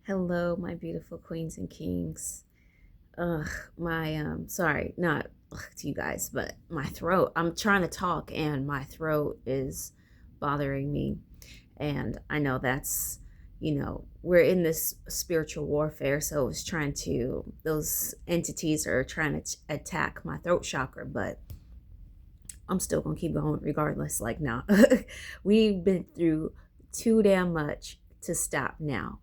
Hello, my beautiful queens and kings. Ugh, my sorry, not to you guys, but my throat. I'm trying to talk and my throat is bothering me. And I know that's, we're in this spiritual warfare, so it's trying to those entities are trying to attack my throat chakra, but I'm still gonna keep going regardless. Like, now, we've been through too damn much to stop now.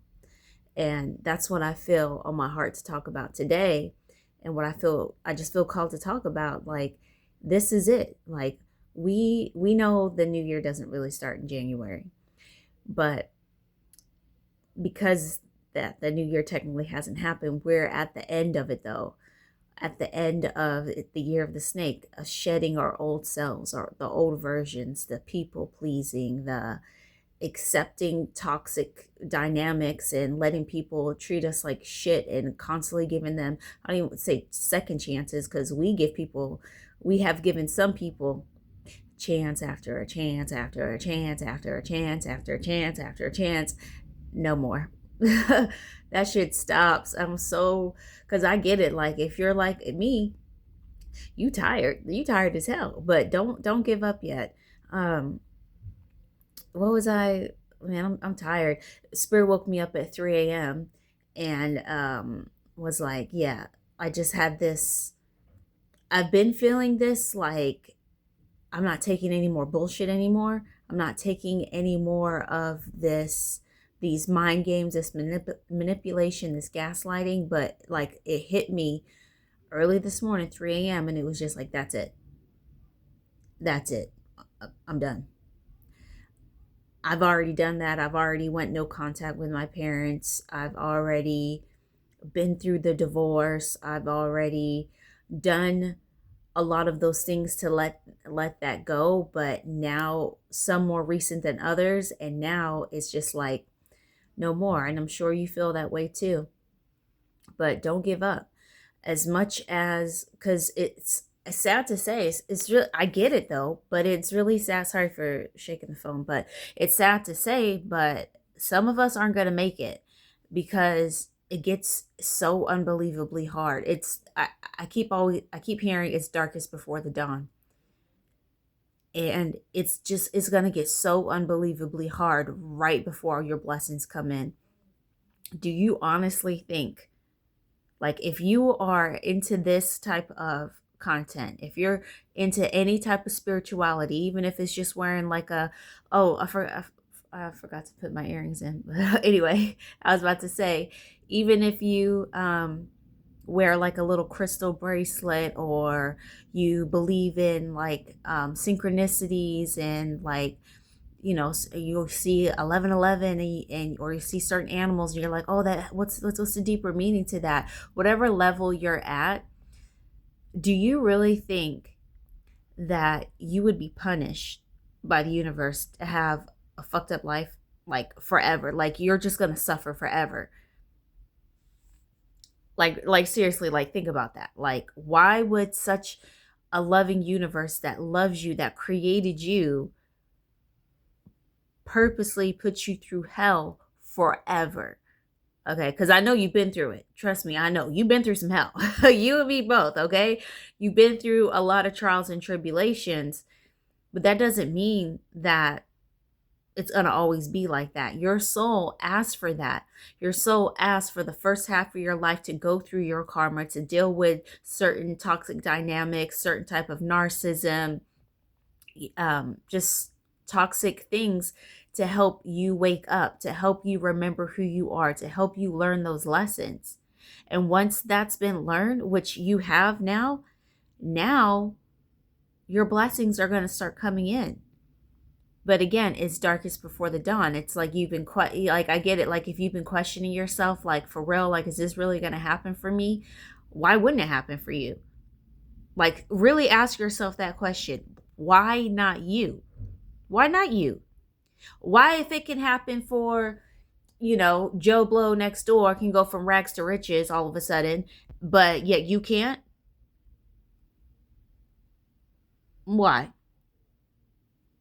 And that's what I feel on my heart to talk about today. And what I just feel called to talk about. Like, this is it. Like, we know the new year doesn't really start in January, but because that the new year technically hasn't happened, we're at the end of it though. At the end of the year of the snake, shedding our old selves, or the old versions, the people pleasing, the accepting toxic dynamics and letting people treat us like shit and constantly giving them, I don't even say second chances, because we have given some people chance after a chance after a chance after a chance after a chance after a chance. No more. That shit stops. I'm so, because I get it. Like, if you're like me, you tired as hell, but don't give up yet. um what was I? Man, I'm tired. Spirit woke me up at 3 a.m. and was like, yeah, I just had this. I've been feeling this, like, I'm not taking any more bullshit anymore. I'm not taking any more of these mind games, this manipulation, this gaslighting. But like, it hit me early this morning, 3 a.m., and it was just like, that's it. That's it. I'm done. I've already done that. I've already went no contact with my parents. I've already been through the divorce. I've already done a lot of those things to let that go, but now some more recent than others, and now it's just like no more. And I'm sure you feel that way too. But don't give up. As much as, cuz it's sad to say, it's really, I get it though, but it's really sad. Sorry for shaking the phone, but it's sad to say, but some of us aren't going to make it because it gets so unbelievably hard. I keep hearing it's darkest before the dawn. And it's going to get so unbelievably hard right before your blessings come in. Do you honestly think, like, if you are into this type of content, if you're into any type of spirituality, even if it's just wearing like a, oh, I forgot to put my earrings in. Anyway, I was about to say, even if you wear like a little crystal bracelet, or you believe in like synchronicities, and like, you'll see 1111, and or you see certain animals and you're like, oh, that, what's the deeper meaning to that? Whatever level you're at, do you really think that you would be punished by the universe to have a fucked up life, like forever? Like, you're just gonna suffer forever? Like seriously, like, think about that. Like, why would such a loving universe that loves you, that created you, purposely put you through hell forever? Okay, because I know you've been through it. Trust me, I know you've been through some hell. You and me both, okay? You've been through a lot of trials and tribulations, but that doesn't mean that it's going to always be like that. Your soul asked for that. Your soul asked for the first half of your life to go through your karma, to deal with certain toxic dynamics, certain type of narcissism, just toxic things, to help you wake up, to help you remember who you are, to help you learn those lessons. And once that's been learned, which you have now your blessings are going to start coming in. But again, it's darkest before the dawn. It's like, you've been like, I get it. Like, if you've been questioning yourself, like, for real, like, is this really going to happen for me? Why wouldn't it happen for you? Like, really ask yourself that question. Why not you? Why not you? Why, if it can happen for, Joe Blow next door, can go from rags to riches all of a sudden, but yet you can't? Why?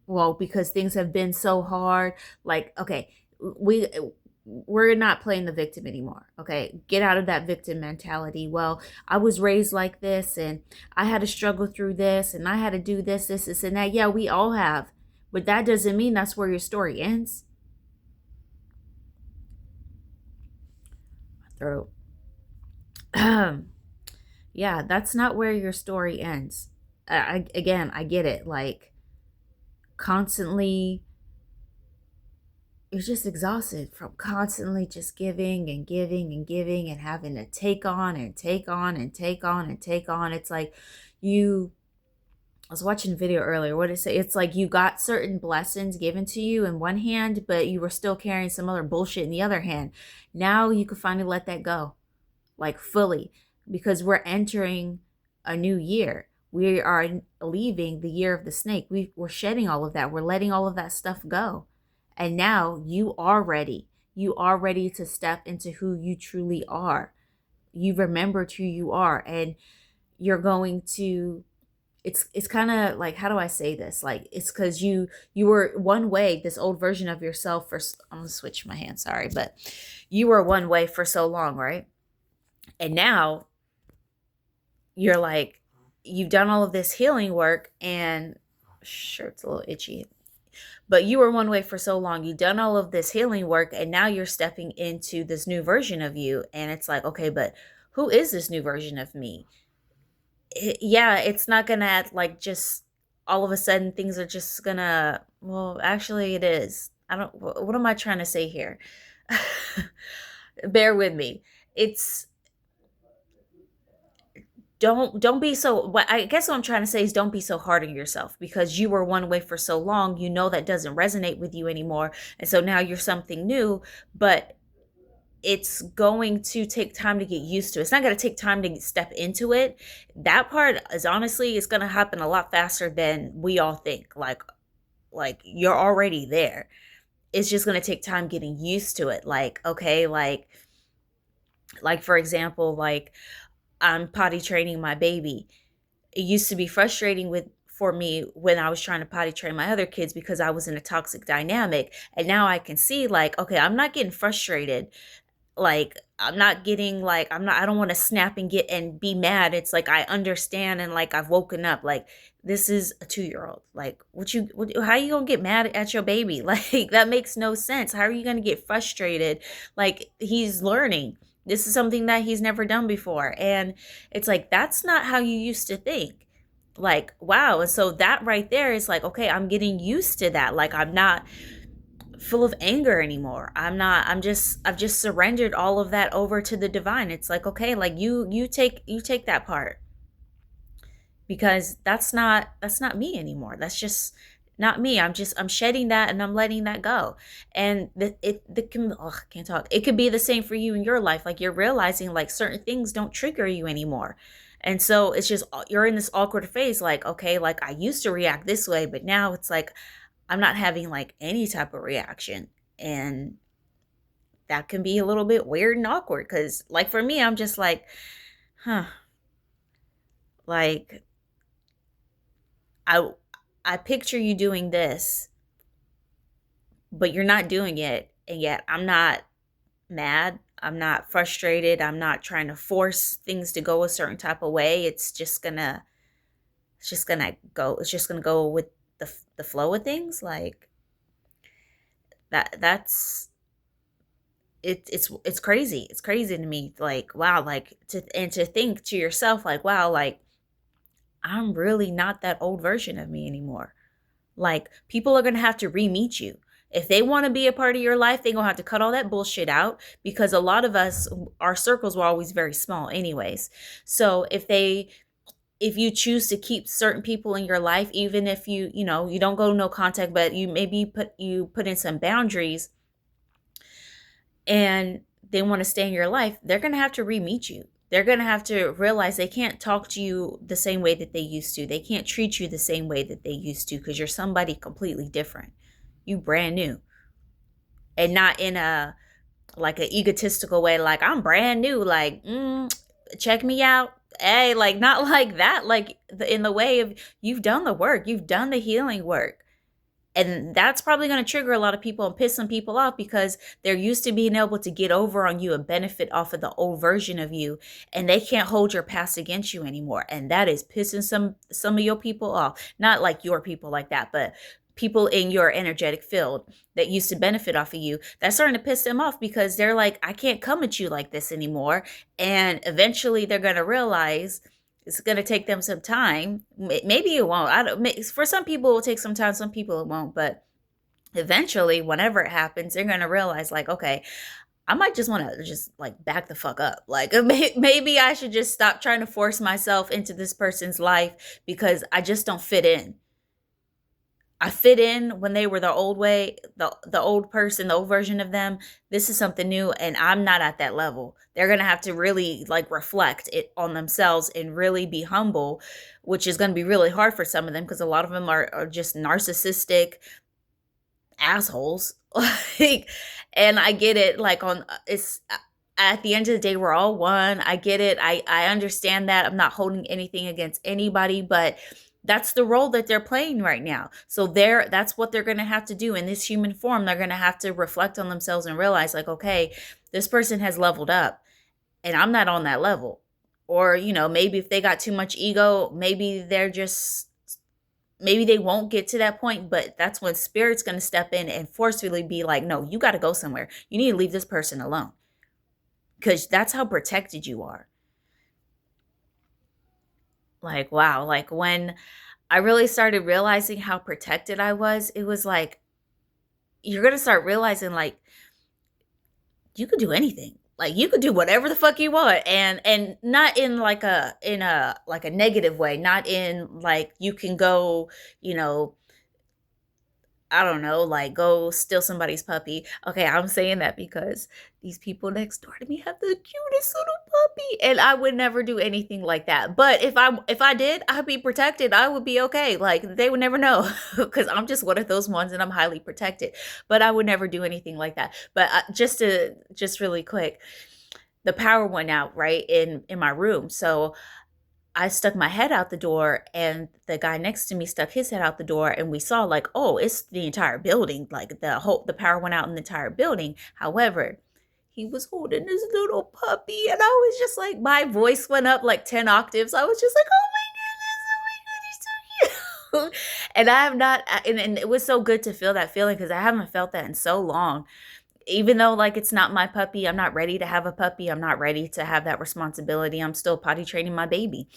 Well, because things have been so hard. Like, okay, we we're not playing the victim anymore. Okay, get out of that victim mentality. Well, I was raised like this, and I had to struggle through this, and I had to do this and that. Yeah, we all have, but that doesn't mean that's where your story ends. Throat. Yeah, that's not where your story ends. Again, I get it. Like, constantly, you're just exhausted from constantly just giving and giving and giving and having to take on and take on and take on and take on. It's like you, I was watching a video earlier. What did it say? It's like you got certain blessings given to you in one hand, but you were still carrying some other bullshit in the other hand. Now you can finally let that go, like fully, because we're entering a new year. We are leaving the year of the snake. We're shedding all of that. We're letting all of that stuff go. And now you are ready. You are ready to step into who you truly are. You remembered who you are, and you're going to, it's kind of like, how do I say this? Like, it's because you were one way, this old version of yourself for, I'm gonna switch my hand, sorry, but you were one way for so long, right? And now you're like, you've done all of this healing work, and sure, it's a little itchy, but you were one way for so long. You've done all of this healing work, and now you're stepping into this new version of you. And it's like, okay, but who is this new version of me? Yeah, it's not gonna like just all of a sudden things are just gonna, well, actually it is. I don't, what am I trying to say here? Bear with me. It's, don't be so, what I guess what I'm trying to say is don't be so hard on yourself, because you were one way for so long. You know that doesn't resonate with you anymore, and so now you're something new. But it's going to take time to get used to. It's not going to take time to step into it. That part is honestly, it's going to happen a lot faster than we all think. Like you're already there. It's just going to take time getting used to it. Like, okay, like for example, like I'm potty training my baby. It used to be frustrating with for me when I was trying to potty train my other kids because I was in a toxic dynamic. And now I can see, like, okay, I'm not getting frustrated. Like, I'm not getting like, I don't want to snap and get and be mad. It's like I understand, and like I've woken up. Like, this is a 2-year-old. Like, how you gonna get mad at your baby? Like, that makes no sense. How are you gonna get frustrated? Like, he's learning. This is something that he's never done before. And it's like, that's not how you used to think. Like, wow. And so that right there is like, okay, I'm getting used to that. Like, I'm not full of anger anymore. I've just surrendered all of that over to the divine. It's like, okay, like you take that part, because that's not me anymore. That's just not me. I'm shedding that, and I'm letting that go. And I can't talk. It could be the same for you in your life. Like, you're realizing like certain things don't trigger you anymore. And so it's just, you're in this awkward phase, like, okay, like I used to react this way, but now it's like I'm not having like any type of reaction. And that can be a little bit weird and awkward, because like for me, I'm just like, huh, like I I picture you doing this, but you're not doing it, and yet I'm not mad. I'm not frustrated. I'm not trying to force things to go a certain type of way. It's just gonna go with the flow of things. Like, that's it's crazy. It's crazy to me. Like, wow, like to think to yourself, like, wow, like I'm really not that old version of me anymore. Like, people are going to have to re-meet you. If they want to be a part of your life, they're going to have to cut all that bullshit out, because a lot of us, our circles were always very small anyways. So if you choose to keep certain people in your life, even if you don't go no contact, but you maybe put in some boundaries, and they want to stay in your life, they're going to have to re-meet you. They're going to have to realize they can't talk to you the same way that they used to. They can't treat you the same way that they used to, because you're somebody completely different. You brand new. And not in a like an egotistical way, like I'm brand new, like check me out. Hey, like not like that, like in the way of, you've done the work, you've done the healing work. And that's probably going to trigger a lot of people and piss some people off because they're used to being able to get over on you and benefit off of the old version of you, and they can't hold your past against you anymore. And that is pissing some of your people off. Not like your people like that, but people in your energetic field that used to benefit off of you. That's starting to piss them off because they're like, I can't come at you like this anymore. And eventually they're going to realize it's going to take them some time. Maybe it won't. I don't. For some people, it will take some time. Some people, it won't. But eventually, whenever it happens, they're going to realize, like, okay, I might just want to just like back the fuck up. Like, maybe I should just stop trying to force myself into this person's life because I just don't fit in. I fit in when they were the old way, the old person, the old version of them. This is something new, and I'm not at that level. They're gonna have to really like reflect it on themselves and really be humble, which is gonna be really hard for some of them because a lot of them are just narcissistic assholes. Like, and I get it. Like on it's at the end of the day, we're all one. I get it. I understand that. I'm not holding anything against anybody, but that's the role that they're playing right now. So that's what they're going to have to do in this human form. They're going to have to reflect on themselves and realize like, okay, this person has leveled up and I'm not on that level. Or, maybe if they got too much ego, maybe they won't get to that point, but that's when spirit's going to step in and forcefully be like, no, you got to go somewhere. You need to leave this person alone because that's how protected you are. Like, wow. Like when I really started realizing how protected I was, it was like, you're going to start realizing like, you could do anything. Like you could do whatever the fuck you want, and not in like a negative way, not in like you can go, you know, I don't know, like go steal somebody's puppy. Okay, I'm saying that because these people next door to me have the cutest little puppy, and I would never do anything like that. But if I did, I'd be protected. I would be okay. Like they would never know because I'm just one of those ones, and I'm highly protected. But I would never do anything like that. But just really quick, the power went out right in my room, so I stuck my head out the door and the guy next to me stuck his head out the door and we saw like, oh, it's the entire building. Like the power went out in the entire building. However, he was holding his little puppy and I was just like, my voice went up like 10 octaves. I was just like, oh my goodness, oh my god, he's so cute. And I have not, and it was so good to feel that feeling because I haven't felt that in so long. Even though like it's not my puppy, I'm not ready to have a puppy. I'm not ready to have that responsibility. I'm still potty training my baby.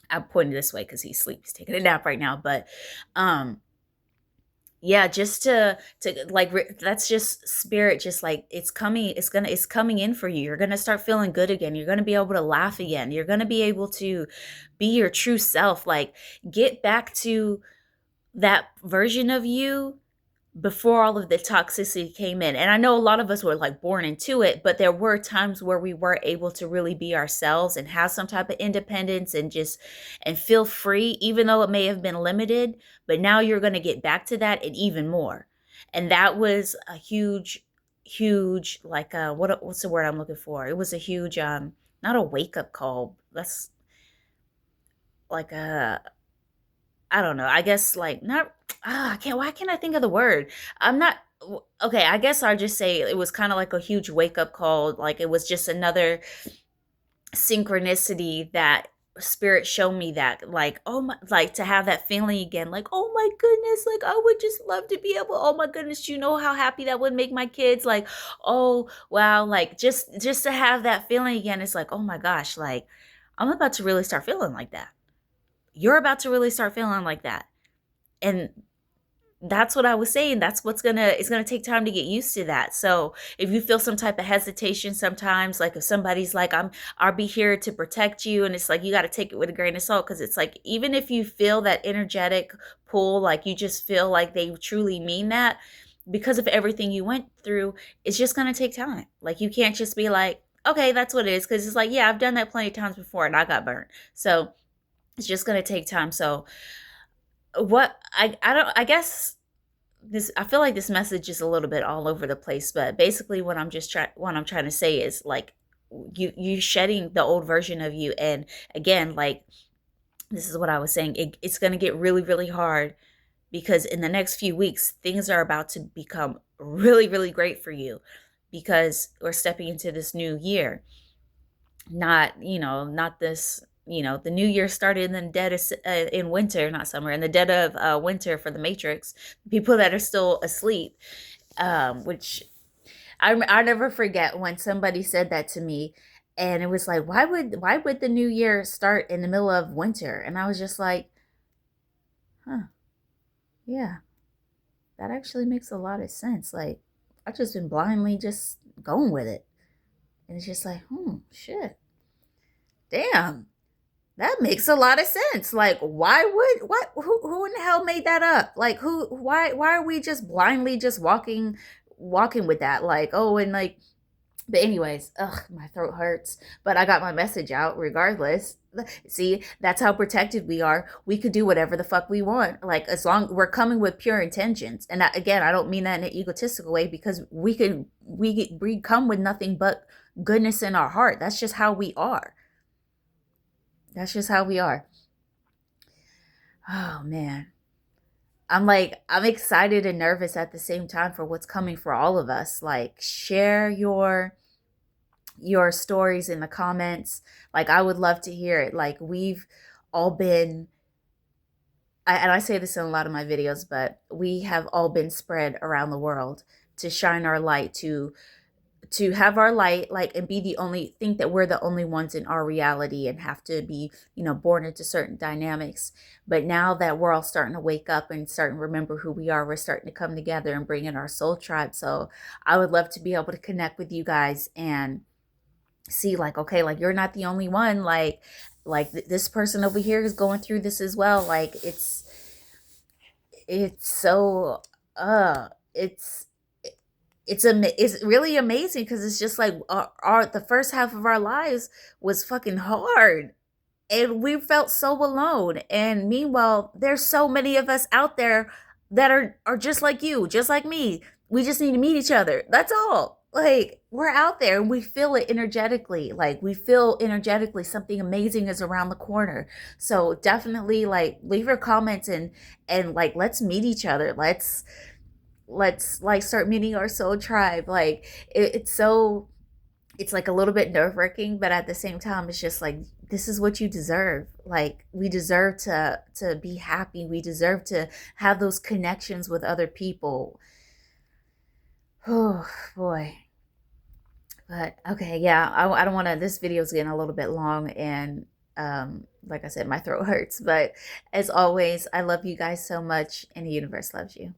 I'm pointing this way because he's asleep. He's taking a nap right now. But yeah, just to like that's just spirit, just like it's coming in for you. You're gonna start feeling good again. You're gonna be able to laugh again. You're gonna be able to be your true self. Like get back to that version of you before all of the toxicity came in. And I know a lot of us were like born into it, but there were times where we were able to really be ourselves and have some type of independence and just and feel free, even though it may have been limited. But now you're going to get back to that and even more. And that was a huge like what's the word I'm looking for? It was a huge not a wake up call. That's like a I don't know. I guess like not. I can't. Why can't I think of the word? I'm not. Okay, I guess I'll just say it was kind of like a huge wake up call. Like it was just another synchronicity that spirit showed me that like oh my like to have that feeling again like oh my goodness like I would just love to be able oh my goodness you know how happy that would make my kids like oh wow like just to have that feeling again. It's like oh my gosh like I'm about to really start feeling like that. You're about to really start feeling like that. And that's what I was saying. That's it's gonna take time to get used to that. So if you feel some type of hesitation sometimes, like if somebody's like, I'll be here to protect you, and it's like you gotta take it with a grain of salt, because it's like even if you feel that energetic pull, like you just feel like they truly mean that, because of everything you went through, it's just gonna take time. Like you can't just be like, okay, that's what it is, because it's like, yeah, I've done that plenty of times before and I got burned. So it's just gonna take time. So what I don't I guess this I feel like this message is a little bit all over the place, but basically what I'm trying to say is like you shedding the old version of you, and again like this is what I was saying, it's gonna get really really hard because in the next few weeks, things are about to become really, really great for you because we're stepping into this new year. Not, not this, the new year started in the dead of, in winter, not summer, in the dead of winter for the Matrix. People that are still asleep, which I never forget when somebody said that to me, and it was like, why would the new year start in the middle of winter? And I was just like, huh, yeah, that actually makes a lot of sense. Like, I've just been blindly just going with it, and it's just like, shit, damn, that makes a lot of sense. Like, why would what? Who in the hell made that up? Like, who? Why are we just blindly just walking with that? Like, oh, and like, but anyways, ugh, my throat hurts. But I got my message out regardless. See, that's how protected we are. We could do whatever the fuck we want. Like, as long we're coming with pure intentions. And again, I don't mean that in an egotistical way, because we come with nothing but goodness in our heart. That's just how we are. That's just how we are. Oh man. I'm excited and nervous at the same time for what's coming for all of us. Like, share your stories in the comments. Like, I would love to hear it. Like, we've all been, and I say this in a lot of my videos, but we have all been spread around the world to shine our light, to have our light, like, and be the only, think that we're the only ones in our reality and have to be, born into certain dynamics. But now that we're all starting to wake up and starting to remember who we are, we're starting to come together and bring in our soul tribe. So I would love to be able to connect with you guys and see, like, okay, like, you're not the only one. Like this person over here is going through this as well. Like, it's so it's it's really amazing, because it's just like the first half of our lives was fucking hard, and we felt so alone. And meanwhile, there's so many of us out there that are just like you, just like me. We just need to meet each other. That's all. Like, we're out there and we feel it energetically. Like, we feel energetically something amazing is around the corner. So definitely, like, leave your comments and like, let's meet each other. Let's like start meeting our soul tribe. Like, it's like a little bit nerve-wracking, but at the same time, it's just like, this is what you deserve. Like, we deserve to be happy. We deserve to have those connections with other people. Oh boy. But okay, yeah, I don't want to, this video's getting a little bit long, and like I said, my throat hurts. But as always, I love you guys so much, and the universe loves you.